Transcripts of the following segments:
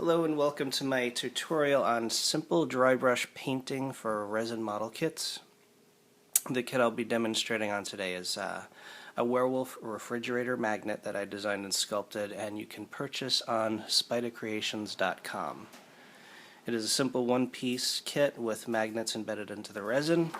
Hello and welcome to my tutorial on simple dry brush painting for resin model kits. The kit I'll be demonstrating on today is a Werewolf refrigerator magnet that I designed and sculpted, and you can purchase on spidacreations.com. It is a simple one-piece kit with magnets embedded into the resin.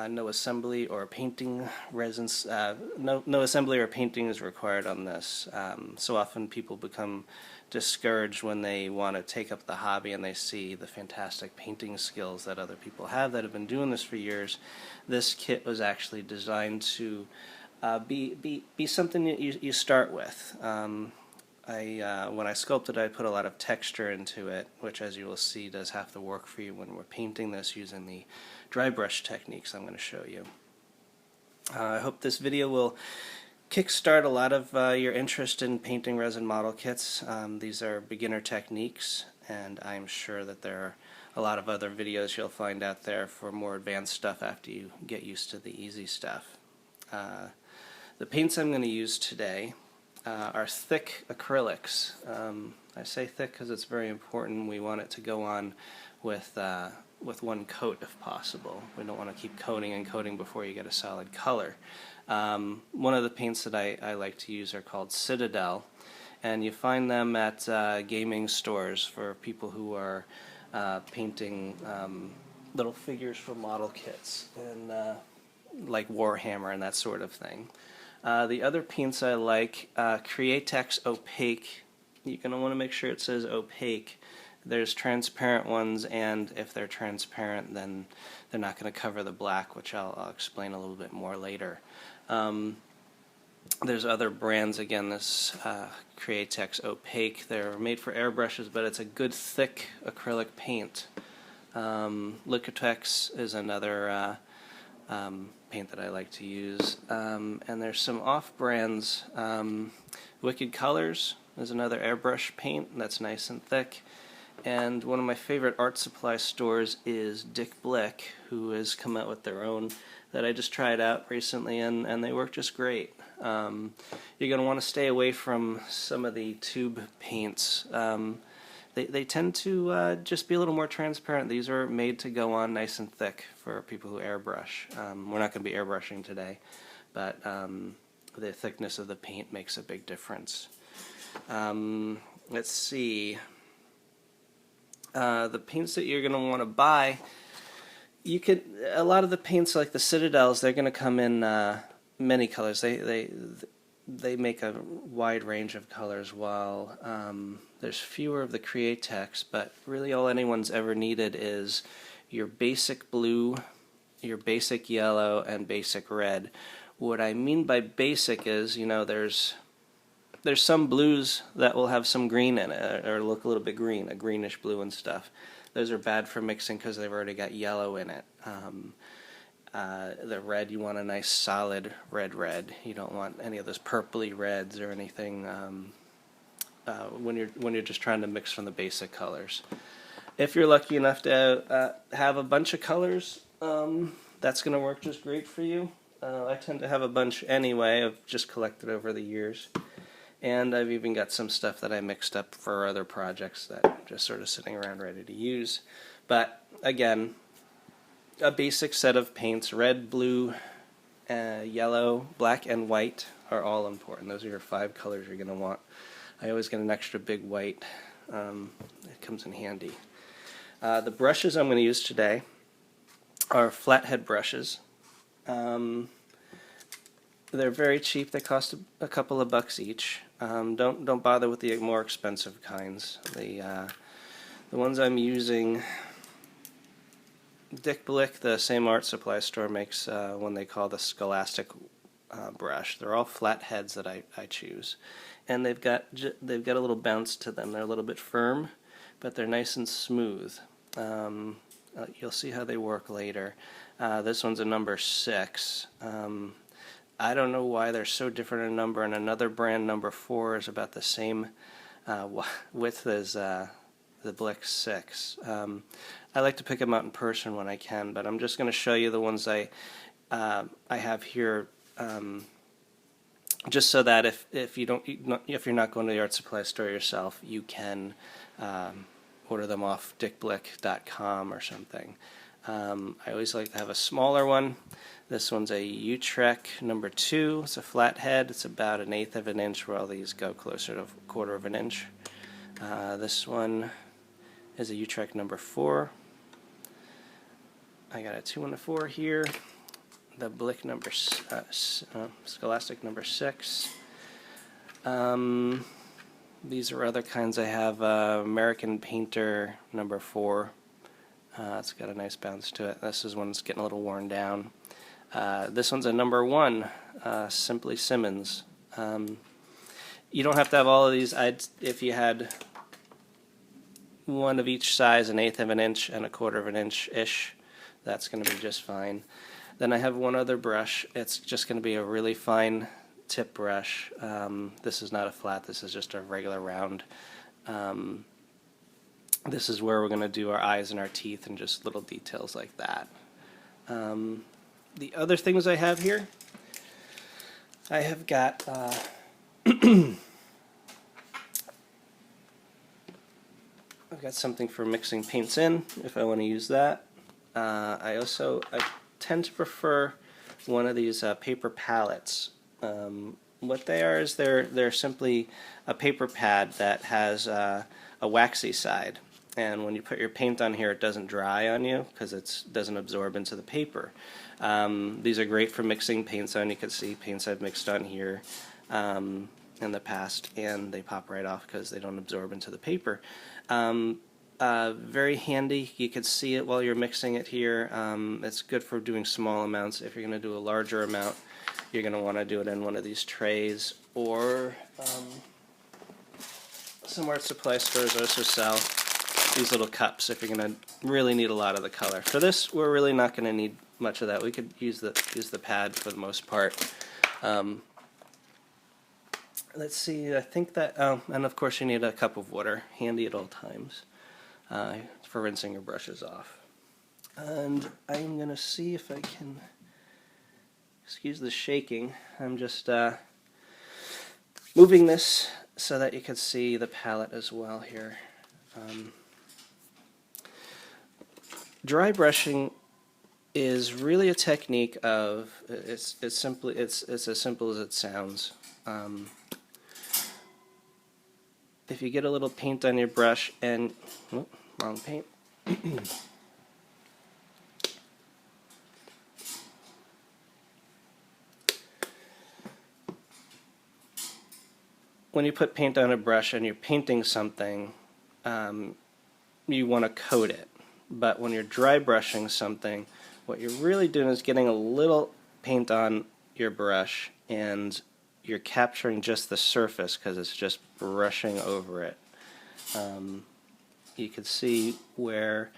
No assembly or painting resins. No assembly or painting is required on this. So often people become discouraged when they want to take up the hobby and they see the fantastic painting skills that other people have that have been doing this for years. This kit was actually designed to be something that you start with. When I sculpted, I put a lot of texture into it, which, as you will see, does have to work for you when we're painting this using the dry brush techniques I'm going to show you. I hope this video will kickstart a lot of your interest in painting resin model kits. These are beginner techniques, and I'm sure that there are a lot of other videos you'll find out there for more advanced stuff after you get used to the easy stuff. The paints I'm going to use today are thick acrylics. I say thick because it's very important. We want it to go on with one coat if possible. We don't want to keep coating and coating before you get a solid color. One of the paints that I like to use are called Citadel, and you find them at gaming stores for people who are painting little figures for model kits, and like Warhammer and that sort of thing. The other paints I like, Createx Opaque. You're going to want to make sure it says opaque. There's transparent ones, and if they're transparent, then they're not going to cover the black, which I'll explain a little bit more later. There's other brands, again, this Createx Opaque. They're made for airbrushes, but it's a good thick acrylic paint. Liquitex is another paint that I like to use. And there's some off-brands. Wicked Colors is another airbrush paint that's nice and thick. And one of my favorite art supply stores is Dick Blick, who has come out with their own that I just tried out recently, and they work just great. You're going to want to stay away from some of the tube paints. They tend to just be a little more transparent. These are made to go on nice and thick for people who airbrush. We're not going to be airbrushing today, but the thickness of the paint makes a big difference. Let's see. The paints that you're going to want to buy, a lot of the paints like the Citadels, they're going to come in many colors. They make a wide range of colors, while there's fewer of the Createx, but really all anyone's ever needed is your basic blue, your basic yellow, and basic red. What I mean by basic is, there's some blues that will have some green in it, or look a little bit green, a greenish blue and stuff. Those are bad for mixing because they've already got yellow in it. The red, you want a nice solid red. You don't want any of those purpley reds or anything when you're just trying to mix from the basic colors. If you're lucky enough to have a bunch of colors, that's going to work just great for you. I tend to have a bunch anyway. I've just collected over the years. And I've even got some stuff that I mixed up for other projects that are just sort of sitting around ready to use. But again, a basic set of paints, red, blue, yellow, black, and white are all important. Those are your 5 colors you're going to want. I always get an extra big white. It comes in handy. The brushes I'm going to use today are flathead brushes. They're very cheap. They cost a couple of bucks each. Don't bother with the more expensive kinds. The ones I'm using, Dick Blick, the same art supply store, makes one they call the Scholastic brush. They're all flat heads that I choose, and they've got a little bounce to them. They're a little bit firm, but they're nice and smooth. You'll see how they work later. This one's a number 6. I don't know why they're so different in number, and another brand, number 4, is about the same width as the Blick 6. I like to pick them out in person when I can, but I'm just going to show you the ones I have here just so that if you're not going to the art supply store yourself, you can order them off dickblick.com or something. I always like to have a smaller one. This one's a Utrecht number 2. It's a flathead. It's about 1/8 of an inch, where all these go closer to 1/4 of an inch. This one is a Utrecht number 4. I got a 2 and a 4 here. The Blick number, Scholastic number 6. These are other kinds I have. American Painter number 4. It's got a nice bounce to it. This is one that's getting a little worn down. This one's a number 1, Simply Simmons. You don't have to have all of these. If you had one of each size, 1/8 of an inch and 1/4 of an inch-ish, that's going to be just fine. Then I have one other brush. It's just going to be a really fine tip brush. This is not a flat, this is just a regular round. This is where we're going to do our eyes and our teeth and just little details like that. The other things I have here, I have got I've got something for mixing paints in if I want to use that. I tend to prefer one of these paper palettes. What they are is they're simply a paper pad that has a waxy side, and when you put your paint on here, it doesn't dry on you because it doesn't absorb into the paper. These are great for mixing paints on. You can see paints I've mixed on here in the past, and they pop right off because they don't absorb into the paper. Very handy. You could see it while you're mixing it here. It's good for doing small amounts. If you're going to do a larger amount, you're going to want to do it in one of these trays, or some art supply stores also sell these little cups if you're going to really need a lot of the color. For this, we're really not going to need much of that. We could use the pad for the most part. Let's see, I think that, and of course you need a cup of water handy at all times for rinsing your brushes off. And I'm going to see if I can, excuse the shaking, I'm just moving this so that you can see the palette as well here. Dry brushing is really a technique of, it's as simple as it sounds. If you get a little paint on your brush and, wrong paint. When you put paint on a brush and you're painting something, you want to coat it. But when you're dry brushing something, what you're really doing is getting a little paint on your brush, and you're capturing just the surface because it's just brushing over it. You can see where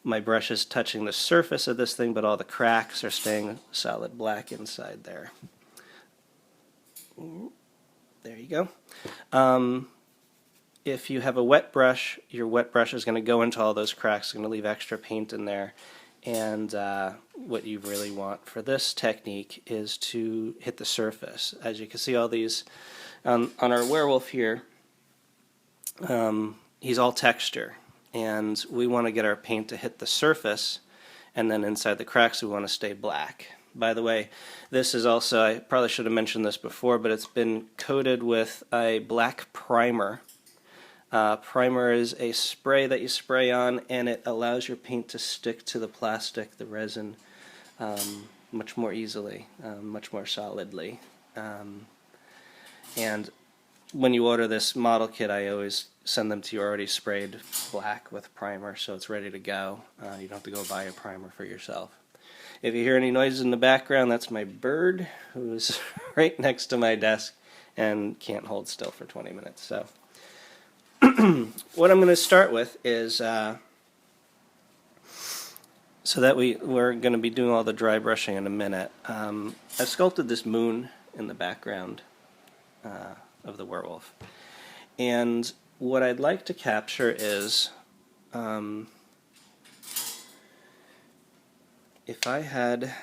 my brush is touching the surface of this thing, but all the cracks are staying solid black inside there. There you go. If you have a wet brush, your wet brush is going to go into all those cracks, going to leave extra paint in there. And what you really want for this technique is to hit the surface. As you can see, all these on our werewolf here, he's all texture, and we want to get our paint to hit the surface, and then inside the cracks we want to stay black. By the way, this is also, I probably should have mentioned this before, but it's been coated with a black primer. Primer is a spray that you spray on, and it allows your paint to stick to the plastic, the resin, much more easily, much more solidly. And when you order this model kit, I always send them to you already sprayed black with primer, so it's ready to go. You don't have to go buy a primer for yourself. If you hear any noises in the background, that's my bird, who's right next to my desk and can't hold still for 20 minutes. So what I'm going to start with is, so that we're going to be doing all the dry brushing in a minute. I've sculpted this moon in the background of the werewolf. And what I'd like to capture is, if I had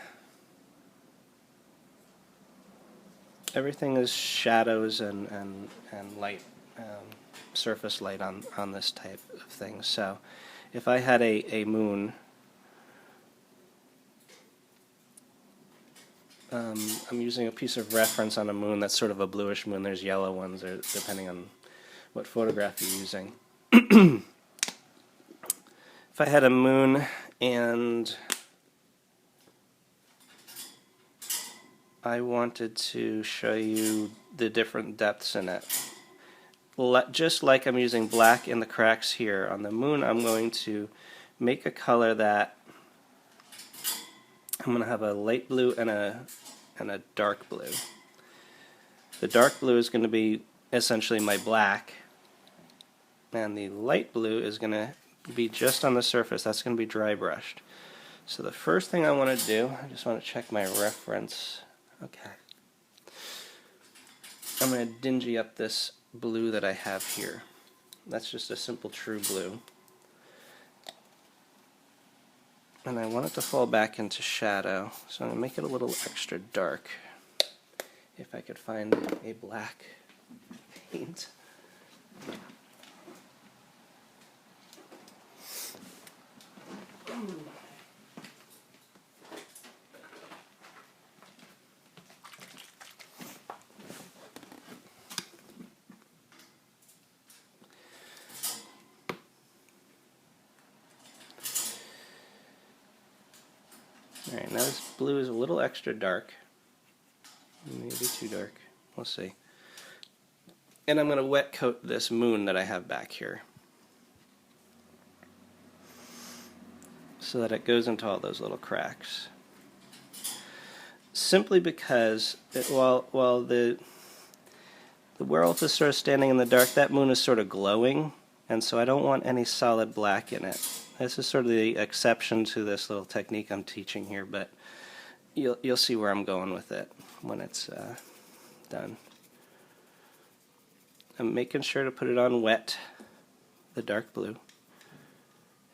everything is shadows and light, surface light on this type of thing. So if I had a moon, I'm using a piece of reference on a moon that's sort of a bluish moon. There's yellow ones, depending on what photograph you're using. If I had a moon and I wanted to show you the different depths in it, just like I'm using black in the cracks here, on the moon I'm going to make a color that I'm going to have a light blue and a dark blue. The dark blue is going to be essentially my black, and the light blue is going to be just on the surface. That's going to be dry brushed. So the first thing I want to do, I just want to check my reference. Okay. I'm going to dingy up this blue that I have here. That's just a simple true blue. And I want it to fall back into shadow, so I'm going to make it a little extra dark. If I could find a black paint. Alright, now this blue is a little extra dark. Maybe too dark. We'll see. And I'm going to wet coat this moon that I have back here, so that it goes into all those little cracks. Simply because while the werewolf is sort of standing in the dark, that moon is sort of glowing, and so I don't want any solid black in it. This is sort of the exception to this little technique I'm teaching here, but you'll see where I'm going with it when it's done. I'm making sure to put it on wet, the dark blue,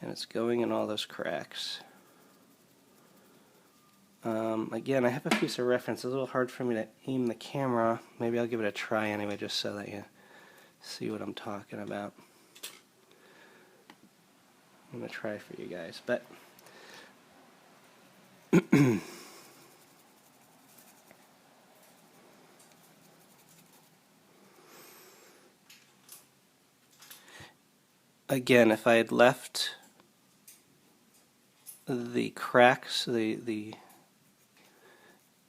and it's going in all those cracks. Again, I have a piece of reference. It's a little hard for me to aim the camera. Maybe I'll give it a try anyway, just so that you see what I'm talking about. I'm going to try for you guys, but again, if I had left the cracks, the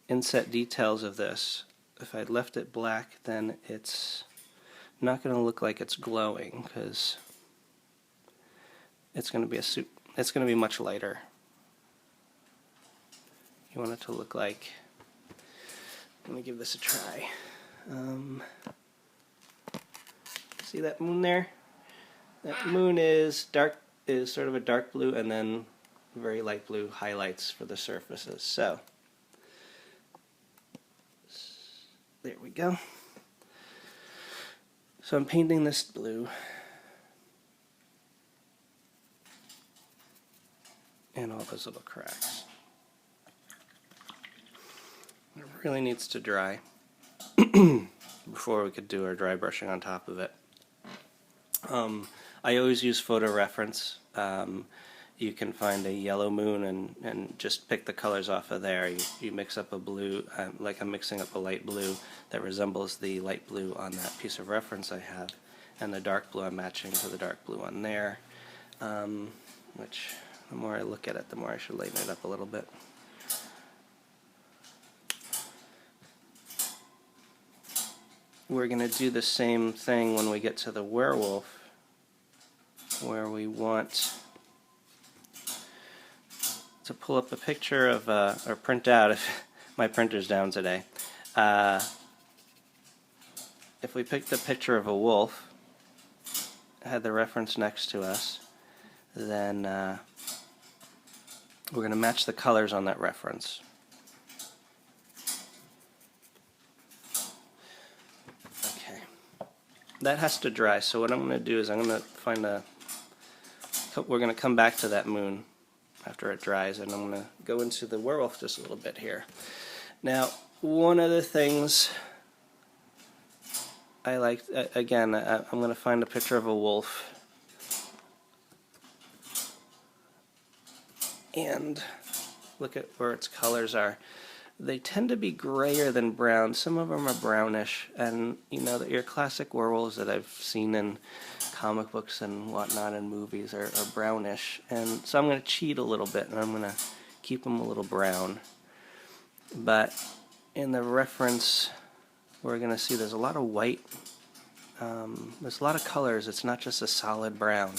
inset details of this, if I'd left it black, then it's not going to look like it's glowing, because it's going to be much lighter. You want it to look like, let me give this a try. See that moon there? That moon is sort of a dark blue, and then very light blue highlights for the surfaces. So there we go. So I'm painting this blue, and all those little cracks. It really needs to dry before we could do our dry brushing on top of it. I always use photo reference. You can find a yellow moon and just pick the colors off of there. You mix up a blue, like I'm mixing up a light blue that resembles the light blue on that piece of reference I have, and the dark blue I'm matching to the dark blue on there, which the more I look at it, the more I should lighten it up a little bit. We're going to do the same thing when we get to the werewolf, where we want to pull up a picture of, or print out, if my printer's down today. If we picked a picture of a wolf, had the reference next to us, then we're going to match the colors on that reference. Okay. That has to dry, so what I'm going to do is I'm going to find we're going to come back to that moon after it dries, and I'm going to go into the werewolf just a little bit here. Now, one of the things I like, again, I'm going to find a picture of a wolf. And look at where its colors are. They tend to be grayer than brown. Some of them are brownish, and you know that your classic werewolves that I've seen in comic books and whatnot and movies are brownish. And so I'm going to cheat a little bit, and I'm going to keep them a little brown. But in the reference, we're going to see there's a lot of white. There's a lot of colors. It's not just a solid brown.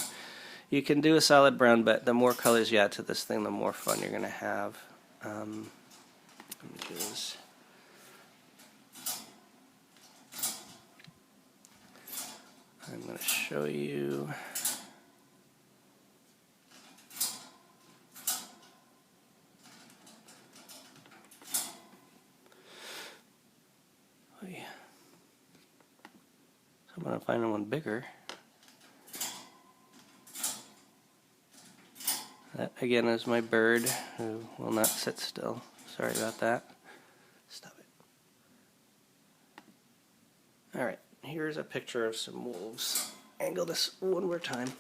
You can do a solid brown, but the more colors you add to this thing, the more fun you're going to have. Images. I'm going to show you. Oh, yeah. So I'm going to find one bigger. That again is my bird who will not sit still. Sorry about that. Stop it. Alright, here's a picture of some wolves. Angle this one more time.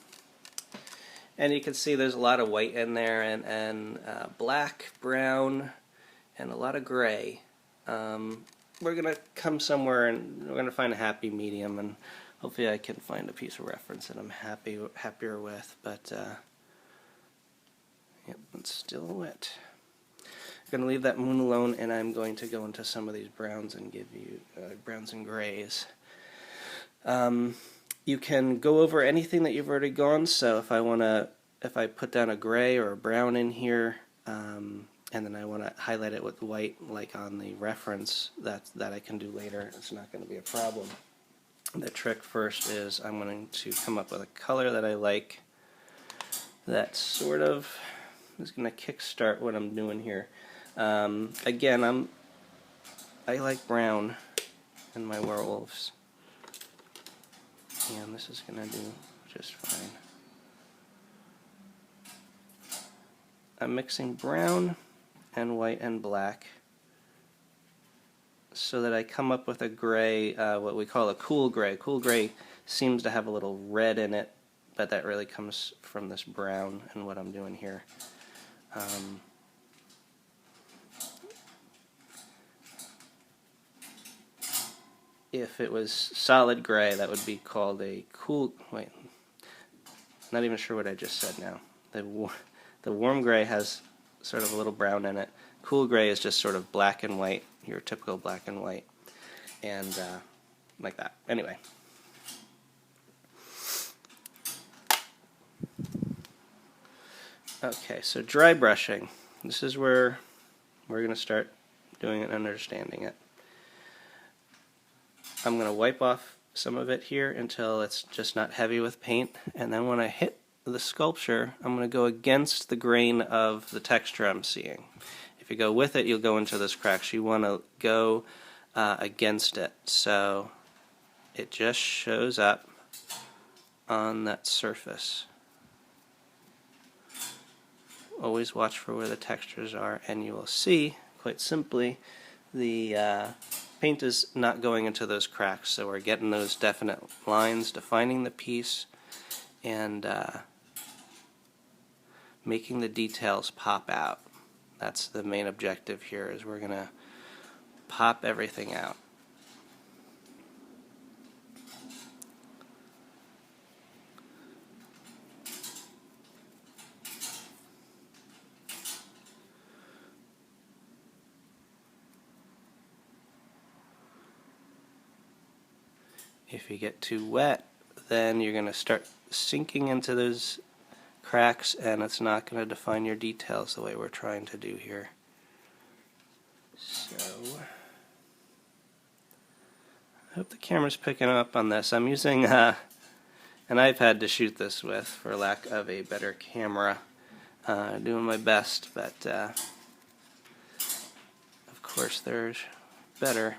And you can see there's a lot of white in there, and black, brown, and a lot of gray. We're going to come somewhere and we're going to find a happy medium, and hopefully I can find a piece of reference that I'm happier with. But yep, it's still wet. I'm going to leave that moon alone, and I'm going to go into some of these browns and give you browns and grays. You can go over anything that you've already gone. So if I put down a gray or a brown in here, and then I want to highlight it with white, like on the reference, that I can do later. It's not going to be a problem. The trick first is I'm going to come up with a color that I like. That sort of is going to kickstart what I'm doing here. Again, I like brown in my werewolves, and this is going to do just fine. I'm mixing brown and white and black so that I come up with a gray, what we call a cool gray. Cool gray seems to have a little red in it, but that really comes from this brown and what I'm doing here. If it was solid gray, that would be called a cool, wait, not even sure what I just said now. The warm gray has sort of a little brown in it. Cool gray is just sort of black and white, your typical black and white, and like that. Anyway. Okay, so dry brushing. This is where we're going to start doing it and understanding it. I'm going to wipe off some of it here until it's just not heavy with paint, and then when I hit the sculpture, I'm going to go against the grain of the texture I'm seeing. If you go with it, you'll go into those cracks. You want to go against it, so it just shows up on that surface. Always watch for where the textures are, and you will see, quite simply, the paint is not going into those cracks, so we're getting those definite lines, defining the piece, and making the details pop out. That's the main objective here, is we're going to pop everything out. If you get too wet, then you're going to start sinking into those cracks, and it's not going to define your details the way we're trying to do here. So, I hope the camera's picking up on this. I'm using an iPad to shoot this with, for lack of a better camera. Doing my best, but of course there's better.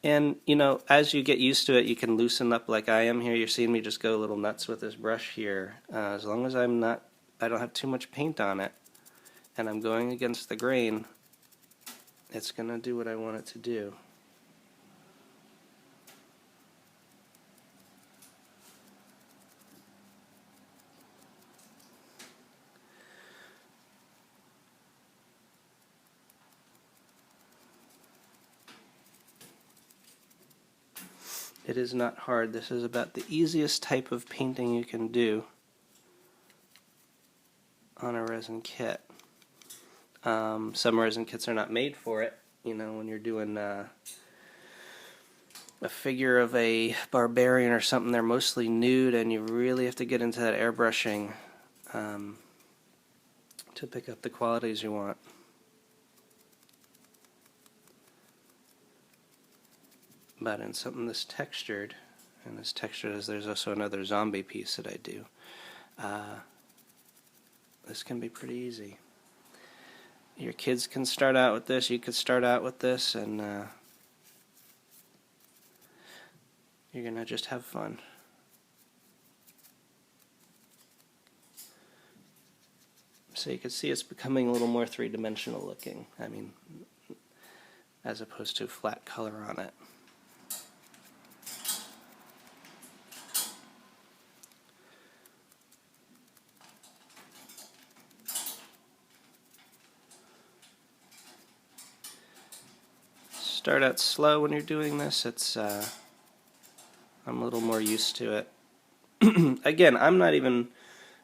And, you know, as you get used to it, you can loosen up like I am here. You're seeing me just go a little nuts with this brush here. As long as I don't have too much paint on it, and I'm going against the grain, it's going to do what I want it to do. It is not hard. This is about the easiest type of painting you can do on a resin kit. Some resin kits are not made for it. You know, when you're doing a figure of a barbarian or something, they're mostly nude, and you really have to get into that airbrushing to pick up the qualities you want. But in something this textured, and as textured as there's also another zombie piece that I do, this can be pretty easy. Your kids can start out with this, you could start out with this, and you're going to just have fun. So you can see it's becoming a little more three-dimensional looking, I mean, as opposed to flat color on it. Start out slow when you're doing this. It's I'm a little more used to it. Again, I'm not even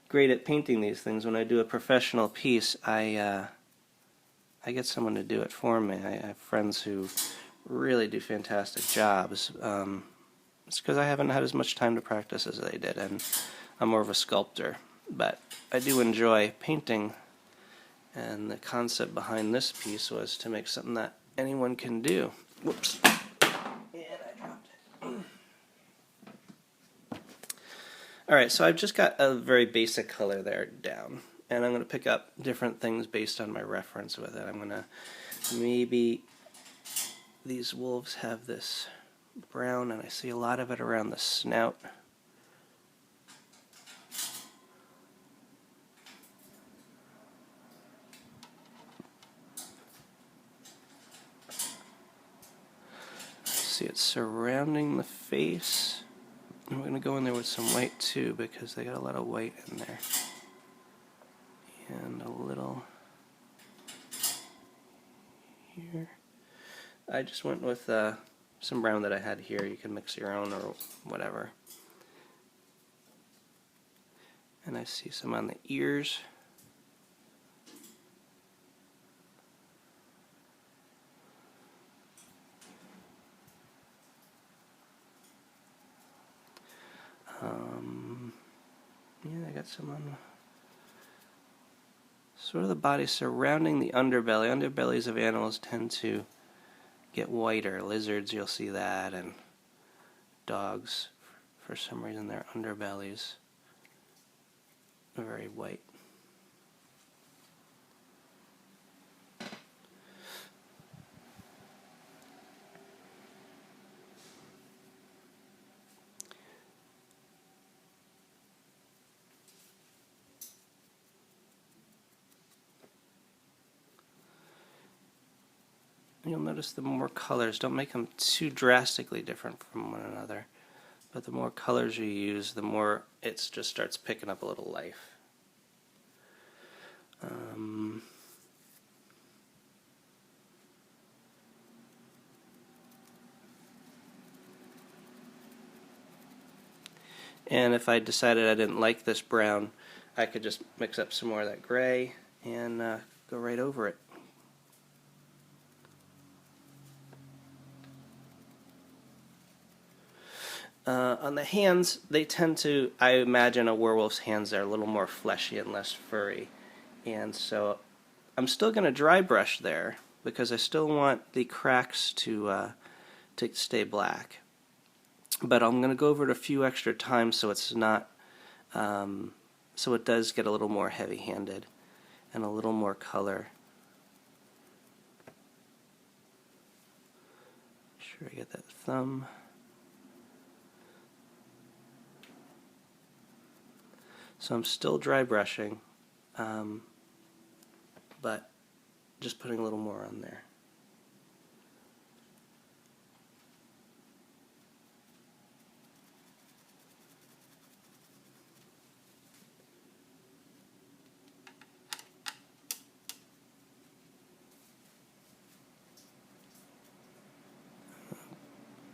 great at painting these things. When I do a professional piece, I get someone to do it for me. I have friends who really do fantastic jobs. It's because I haven't had as much time to practice as they did, and I'm more of a sculptor. But I do enjoy painting, and the concept behind this piece was to make something that anyone can do. Whoops. And I dropped it. Alright, so I've just got a very basic color there down, and I'm going to pick up different things based on my reference with it. I'm going to, maybe these wolves have this brown, and I see a lot of it around the snout. See it surrounding the face. And we're going to go in there with some white too, because they got a lot of white in there. And a little here. I just went with some brown that I had here. You can mix your own or whatever. And I see some on the ears. Yeah, I got some on sort of the body surrounding the underbelly. Underbellies of animals tend to get whiter. Lizards, you'll see that, and dogs, for some reason, their underbellies are very white. You'll notice the more colors, don't make them too drastically different from one another, but the more colors you use, the more it just starts picking up a little life. And if I decided I didn't like this brown, I could just mix up some more of that gray and go right over it. On the hands, they tend to, I imagine a werewolf's hands are a little more fleshy and less furry. And so I'm still going to dry brush there because I still want the cracks to stay black. But I'm going to go over it a few extra times so it's not, so it does get a little more heavy-handed and a little more color. Make sure I get that thumb. So I'm still dry brushing, but just putting a little more on there.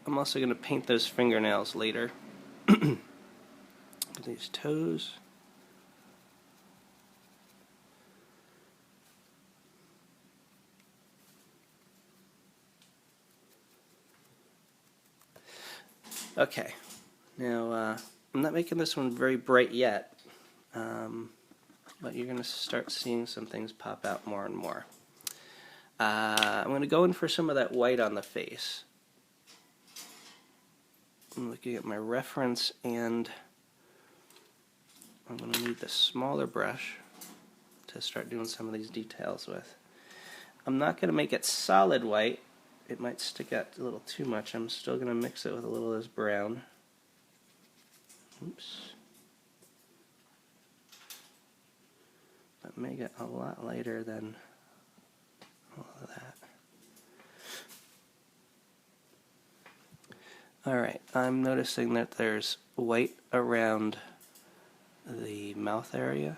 I'm also going to paint those fingernails later. These toes. Okay, now I'm not making this one very bright yet, but you're going to start seeing some things pop out more and more. I'm going to go in for some of that white on the face. I'm looking at my reference, and I'm going to need the smaller brush to start doing some of these details with. I'm not going to make it solid white. It might stick out a little too much. I'm still going to mix it with a little of this brown. Oops. But make it a lot lighter than all of that. Alright, I'm noticing that there's white around the mouth area.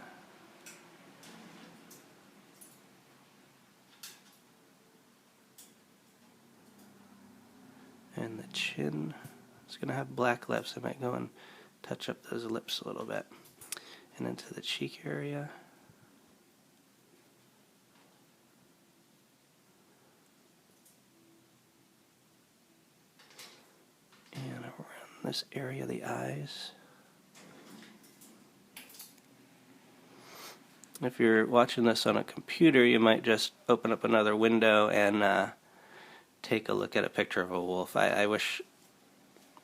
And the chin. It's going to have black lips. I might go and touch up those lips a little bit. And into the cheek area. And around this area of the eyes. If you're watching this on a computer, you might just open up another window and take a look at a picture of a wolf. I wish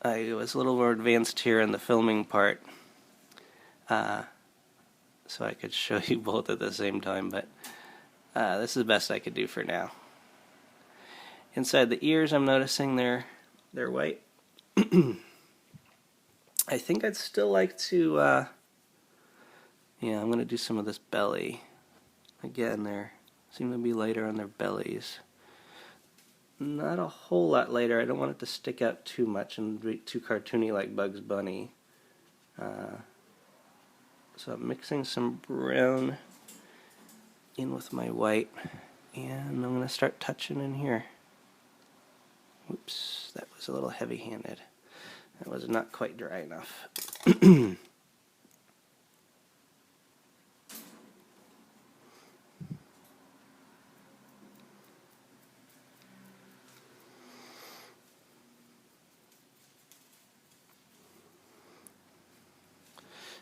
I was a little more advanced here in the filming part, so I could show you both at the same time, but this is the best I could do for now. Inside the ears, I'm noticing they're white. I think I'd still like to, yeah, I'm going to do some of this belly. Again, they seem to be lighter on their bellies. Not a whole lot lighter. I don't want it to stick out too much and be too cartoony like Bugs Bunny. So I'm mixing some brown in with my white, and I'm going to start touching in here. Oops, that was a little heavy-handed. That was not quite dry enough.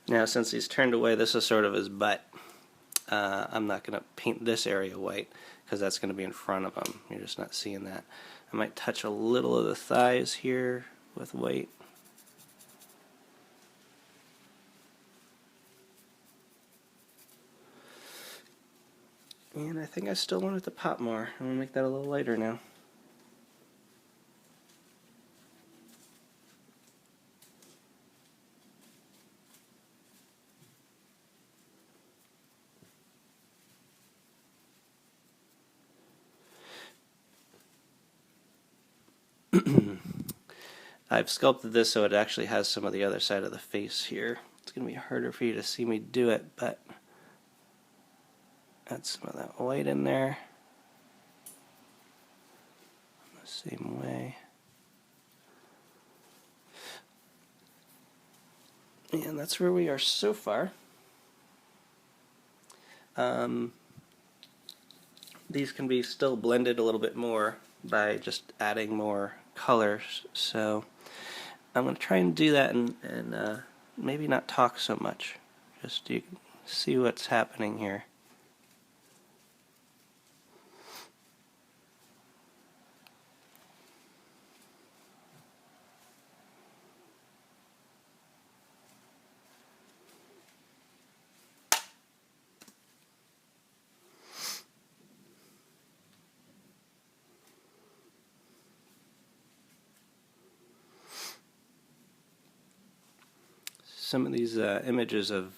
Now, since he's turned away, this is sort of his butt. I'm not going to paint this area white because that's going to be in front of him. You're just not seeing that. I might touch a little of the thighs here with white. And I think I still want it to pop more. I'm going to make that a little lighter now. I've sculpted this so it actually has some of the other side of the face here. It's going to be harder for you to see me do it, but add some of that white in there. The same way. And that's where we are so far. These can be still blended a little bit more by just adding more colors. So I'm going to try and do that and maybe not talk so much. Just you can see what's happening here. Some of these images of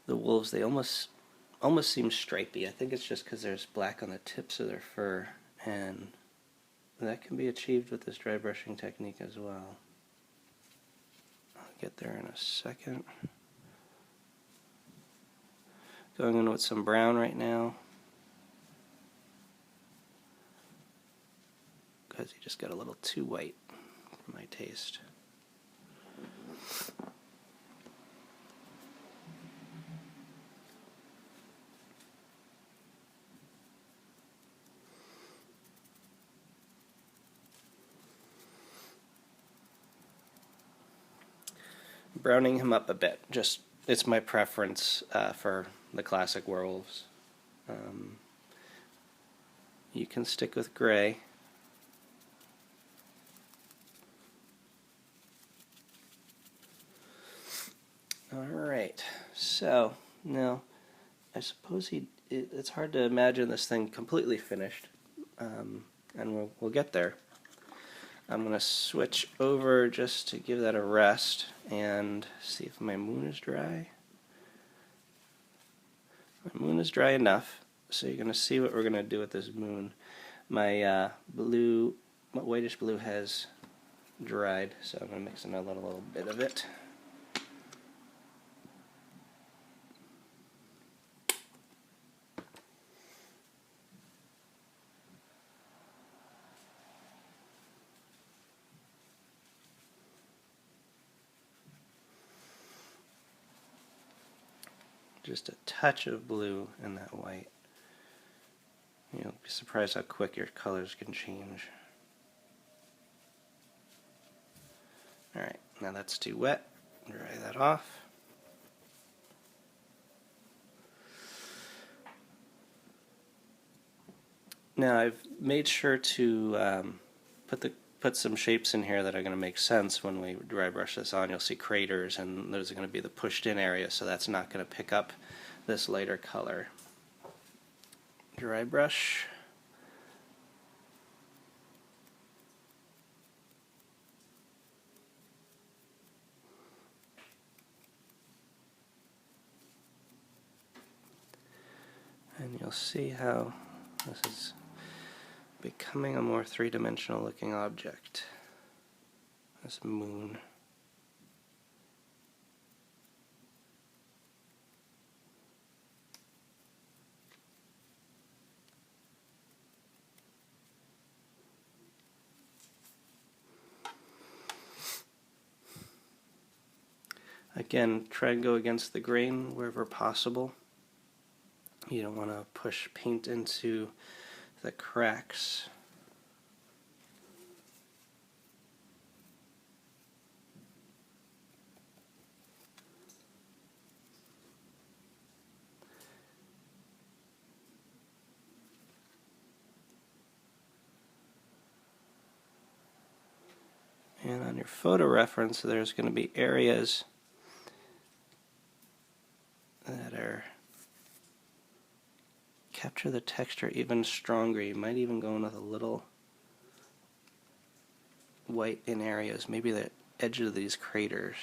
the wolves, they almost seem stripy. I think it's just because there's black on the tips of their fur, and that can be achieved with this dry brushing technique as well. I'll get there in a second. Going in with some brown right now, because he just got a little too white for my taste. Browning him up a bit. Just, it's my preference for the classic werewolves. You can stick with gray. Alright, so now I suppose it's hard to imagine this thing completely finished, and we'll get there. I'm going to switch over just to give that a rest and see if my moon is dry. My moon is dry enough, so you're going to see what we're going to do with this moon. My whitish blue has dried, so I'm going to mix in a little bit of it. Just a touch of blue in that white. You'll be surprised how quick your colors can change. Alright, now that's too wet. Dry that off. Now I've made sure to put some shapes in here that are going to make sense when we dry brush this on. You'll see craters, and those are going to be the pushed in area, so that's not going to pick up this lighter color. Dry brush. And you'll see how this is becoming a more three-dimensional looking object. This moon. Again, try and go against the grain wherever possible. You don't want to push paint into the cracks. And on your photo reference, there's going to be areas that are capture the texture even stronger. You might even go in with a little white in areas, maybe the edge of these craters.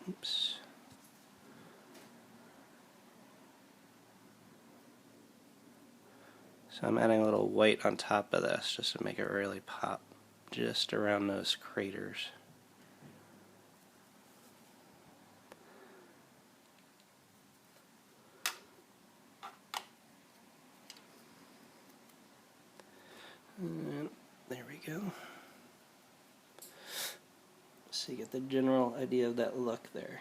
Oops. So I'm adding a little white on top of this just to make it really pop just around those craters. And there we go. So you get the general idea of that look there.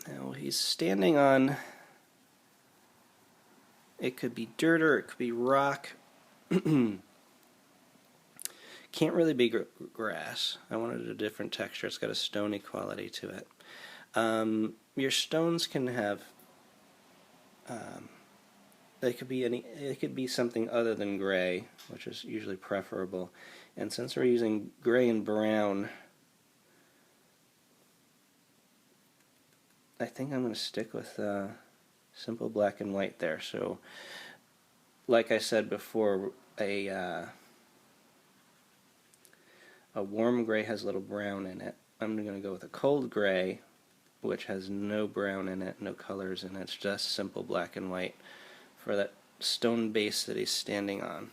Now he's standing on, it could be dirt or it could be rock. Can't really be grass. I wanted a different texture. It's got a stony quality to it. Your stones can have, they could be it could be something other than gray, which is usually preferable. And since we're using gray and brown, I think I'm going to stick with simple black and white there. So, like I said before, a warm gray has a little brown in it. I'm going to go with a cold gray, which has no brown in it, no colors in it. It's just simple black and white for that stone base that he's standing on.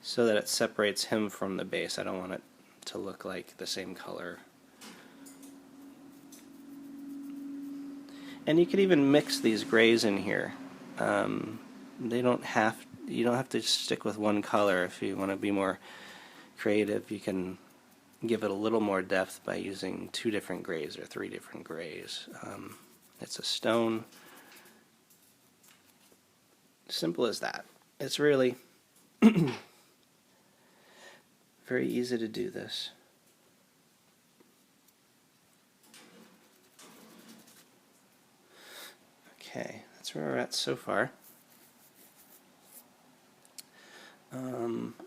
so that it separates him from the base. I don't want it to look like the same color. And you could even mix these grays in here. You don't have to stick with one color. If you want to be more creative, you can give it a little more depth by using 2 different grays or 3 different grays. It's a stone. Simple as that. It's really very easy to do this. Okay, that's where we're at so far.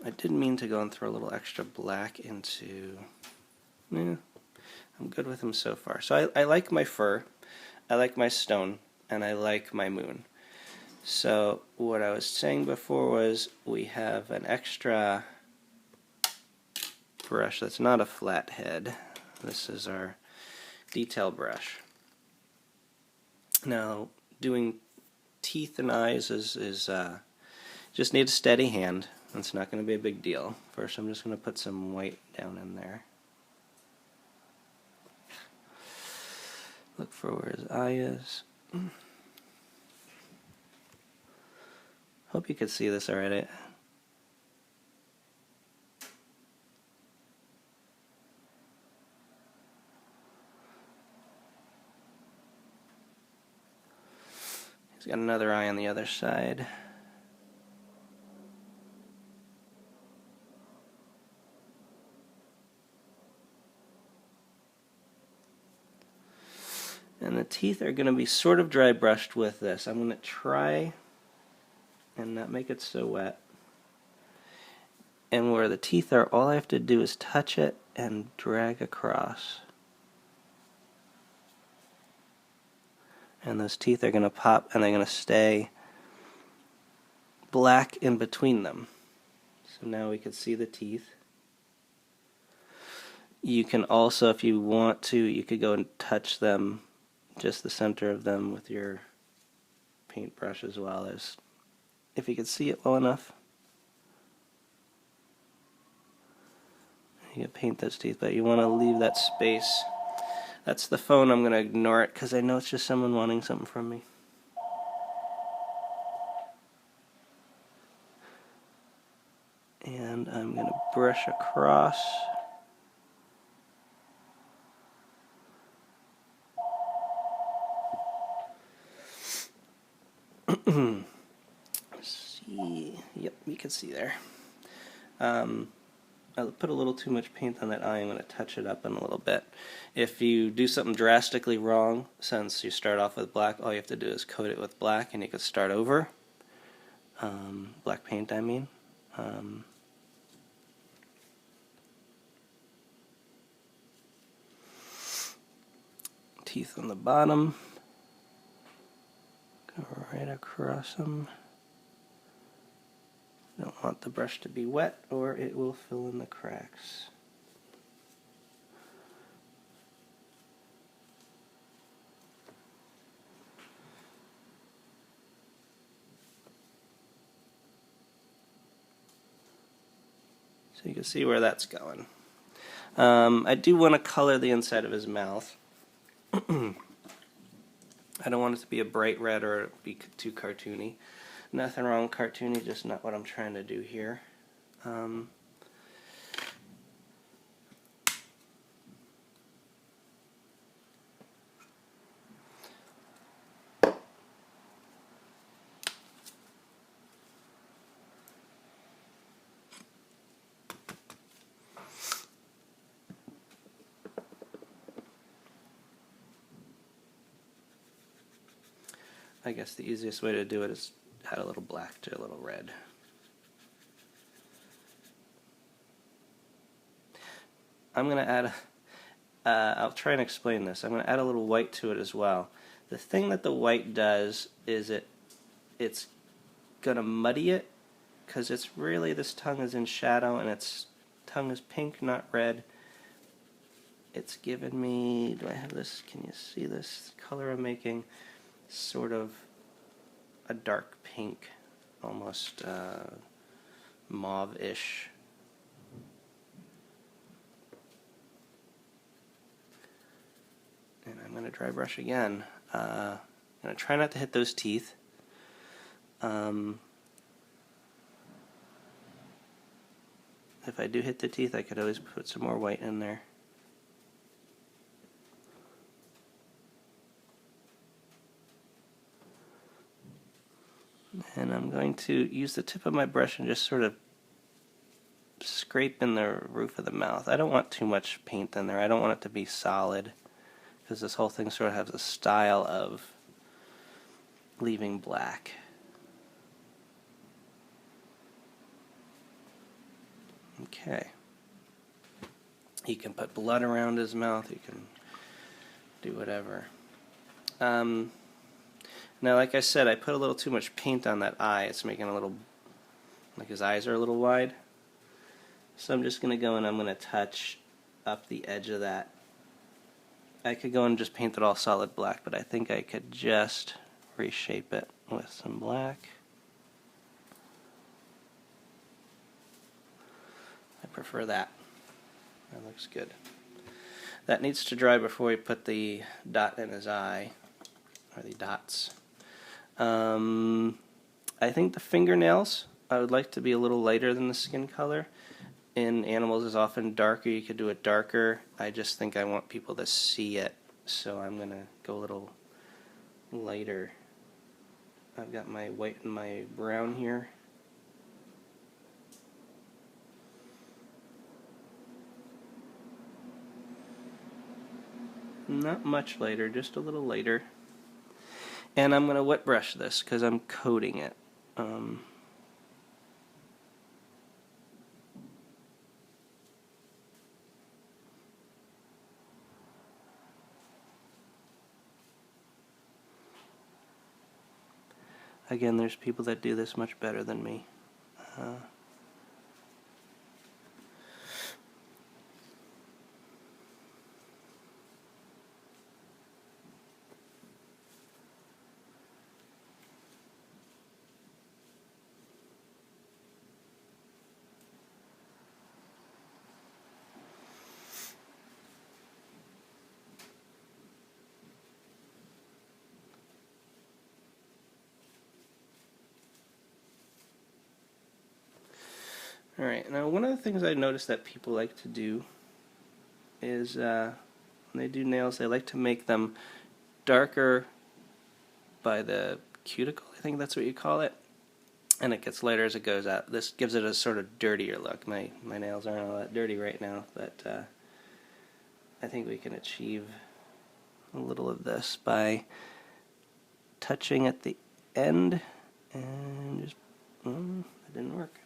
I did mean to go and throw a little extra black into... I'm good with him so far. So I like my fur, I like my stone, and I like my moon. So what I was saying before was we have an extra brush that's not a flat head. This is our detail brush. Now, doing teeth and eyes is just need a steady hand. It's not going to be a big deal. First, I'm just going to put some white down in there. Look for where his eye is. Hope you could see this already. He's got another eye on the other side. And the teeth are going to be sort of dry brushed with this. I'm going to try and not make it so wet. And where the teeth are, all I have to do is touch it and drag across. And those teeth are going to pop and they're going to stay black in between them. So now we can see the teeth. You can also, if you want to, you could go and touch them, just the center of them with your paintbrush as well, as if you could see it well enough. You can paint those teeth, but you want to leave that space. That's the phone. I'm going to ignore it because I know it's just someone wanting something from me. And I'm going to brush across. See, yep, you can see there. I put a little too much paint on that eye. I'm going to touch it up in a little bit. If you do something drastically wrong, since you start off with black, all you have to do is coat it with black and you can start over. Black paint, I mean. Teeth on the bottom. Go right across them. Don't want the brush to be wet or it will fill in the cracks. So you can see where that's going. I do want to color the inside of his mouth. I don't want it to be a bright red or be too cartoony. Nothing wrong with cartoony, just not what I'm trying to do here. I guess the easiest way to do it is add a little black to a little red. I'm going to add, I'll try and explain this. I'm going to add a little white to it as well. The thing that the white does is it's going to muddy it, because it's really, this tongue is in shadow and its tongue is pink, not red. It's given me, do I have this, can you see this color I'm making? Sort of a dark pink, almost mauve-ish. And I'm going to dry brush again. I'm going to try not to hit those teeth. If I do hit the teeth, I could always put some more white in there. And I'm going to use the tip of my brush and just sort of scrape in the roof of the mouth. I don't want too much paint in there. I don't want it to be solid, because this whole thing sort of has a style of leaving black. Okay. He can put blood around his mouth. He can do whatever. Now, like I said, I put a little too much paint on that eye. It's making a little, like his eyes are a little wide. So I'm just going to go and I'm going to touch up the edge of that. I could go and just paint it all solid black, but I think I could just reshape it with some black. I prefer that. That looks good. That needs to dry before we put the dot in his eye, or the dots. I think the fingernails, I would like to be a little lighter than the skin color. In animals is often darker. You could do it darker. I just think I want people to see it, so I'm going to go a little lighter. I've got my white and my brown here. Not much lighter, just a little lighter. And I'm going to wet brush this because I'm coating it. Again, there's people that do this much better than me. Alright, now one of the things I noticed that people like to do is when they do nails, they like to make them darker by the cuticle, I think that's what you call it, and it gets lighter as it goes out. This gives it a sort of dirtier look. My nails aren't all that dirty right now, but I think we can achieve a little of this by touching at the end and just, that didn't work.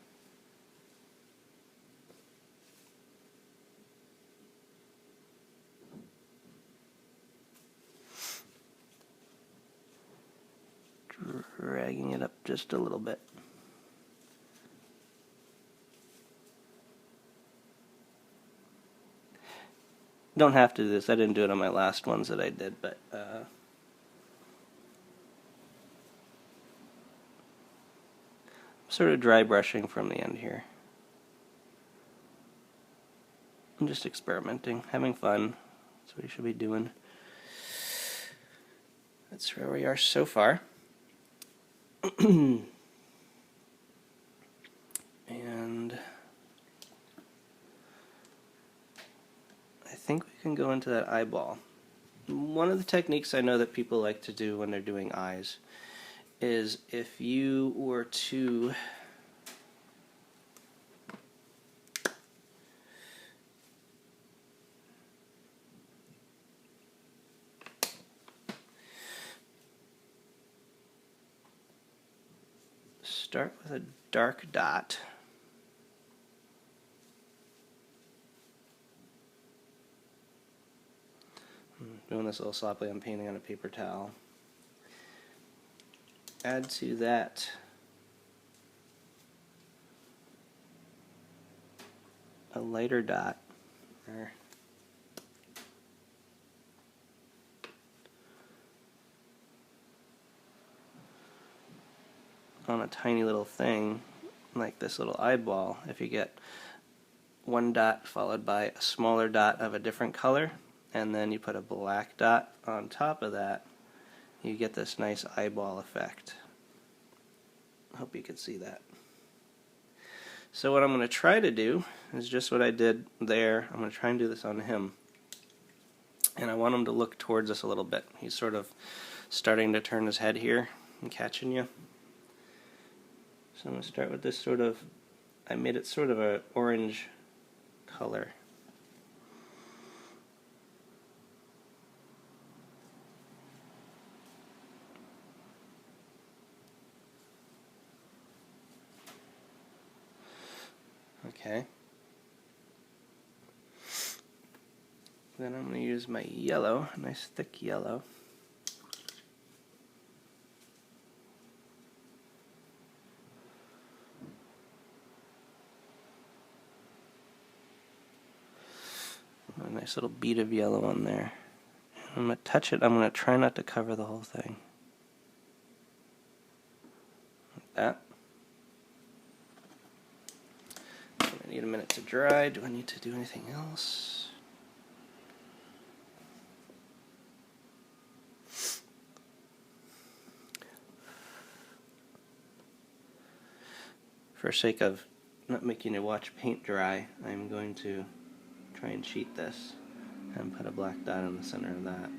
Dragging it up just a little bit. Don't have to do this. I didn't do it on my last ones that I did, but I'm sort of dry brushing from the end here. I'm just experimenting, having fun. That's what you should be doing. That's where we are so far. And I think we can go into that eyeball. One of the techniques I know that people like to do when they're doing eyes is if you were to start with a dark dot. I'm doing this a little sloppily. I'm painting on a paper towel. Add to that a lighter dot. On a tiny little thing, like this little eyeball, if you get one dot followed by a smaller dot of a different color, and then you put a black dot on top of that, you get this nice eyeball effect. I hope you can see that. So what I'm going to try to do is just what I did there. I'm going to try and do this on him. And I want him to look towards us a little bit. He's sort of starting to turn his head here and catching you. So I'm going to start with this sort of, I made it sort of an orange color. Okay. Then I'm going to use my yellow, a nice thick yellow. A nice little bead of yellow on there. I'm going to touch it. I'm going to try not to cover the whole thing. Like that. I need a minute to dry. Do I need to do anything else? For sake of not making you watch paint dry, I'm going to try and cheat this and put a black dot in the center of that.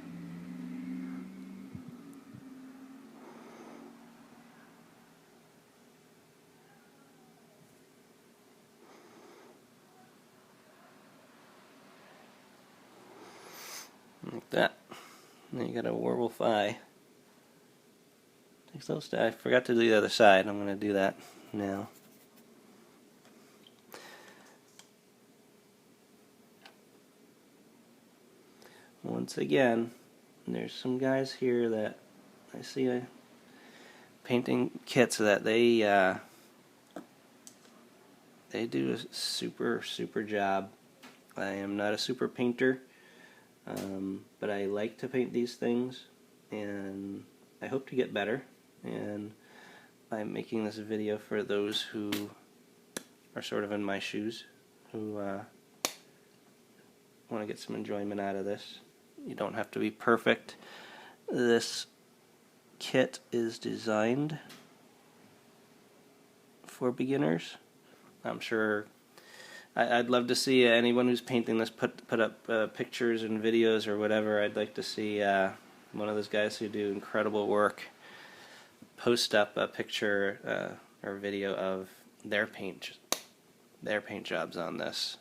Like that. Now you got a werewolf eye. I forgot to do the other side. I'm going to do that now. Once again, there's some guys here that I see painting kits that they do a super job. I am not a super painter, but I like to paint these things, and I hope to get better. And I'm making this video for those who are sort of in my shoes, who want to get some enjoyment out of this. You don't have to be perfect. This kit is designed for beginners. I'm sure I'd love to see anyone who's painting this put up pictures and videos or whatever. I'd like to see one of those guys who do incredible work post up a picture or video of their paint jobs on this.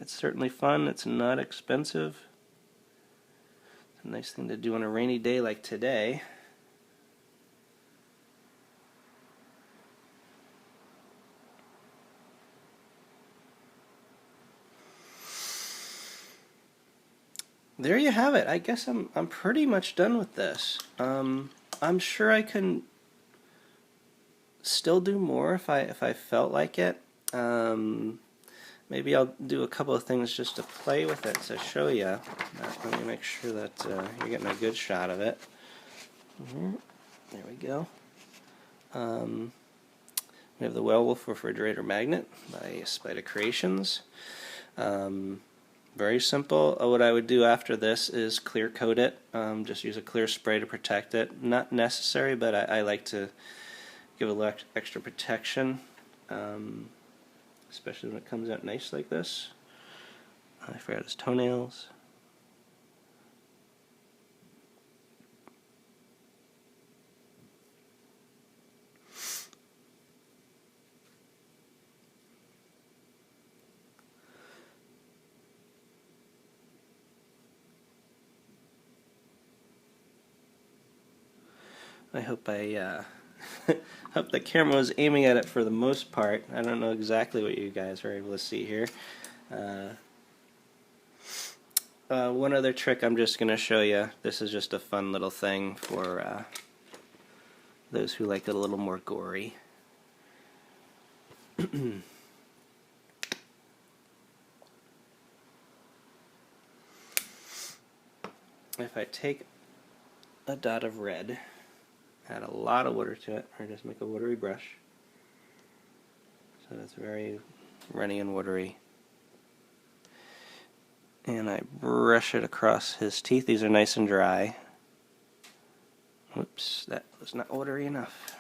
It's certainly fun. It's not expensive. It's a nice thing to do on a rainy day like today. There you have it. I guess I'm pretty much done with this. I'm sure I can still do more if I felt like it. Maybe I'll do a couple of things just to play with it to show you. Let me make sure that you're getting a good shot of it. There we go. We have the Werewolf refrigerator magnet by Spider Creations. Very simple. What I would do after this is clear coat it. Just use a clear spray to protect it. Not necessary, but I like to give a little extra protection. Especially when it comes out nice like this. I forgot his toenails. I hope hope the camera was aiming at it for the most part. I don't know exactly what you guys are able to see here. One other trick I'm just going to show you. This is just a fun little thing for those who like it a little more gory. If I take a dot of red, add a lot of water to it, or just make a watery brush, So it's very runny and watery. And I brush it across his teeth. These are nice and dry. Whoops, that was not watery enough.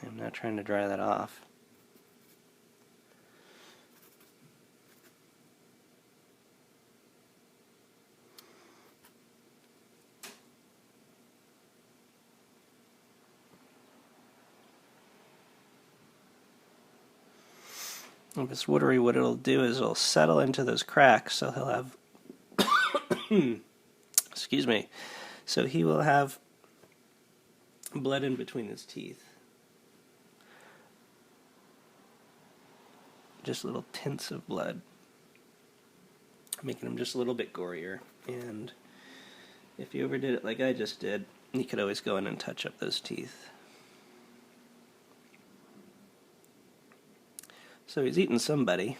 I'm not trying to dry that off. If it's watery, what it'll do is it'll settle into those cracks, so he'll have excuse me, so he will have blood in between his teeth. Just little tints of blood, making him just a little bit gorier. And if you overdid it like I just did, you could always go in and touch up those teeth. So he's eating somebody.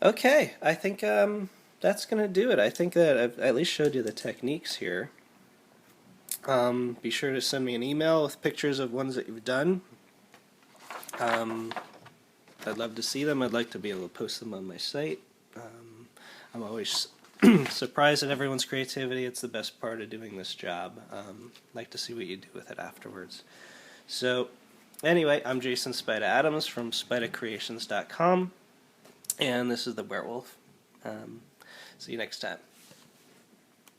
Okay, I think that's going to do it. I think that I've at least showed you the techniques here. Be sure to send me an email with pictures of ones that you've done. I'd love to see them. I'd like to be able to post them on my site. I'm always surprised at everyone's creativity. It's the best part of doing this job. Like to see what you do with it afterwards. So anyway, I'm Jason Spida Adams from SpidaCreations.com, and this is the Werewolf. See you next time.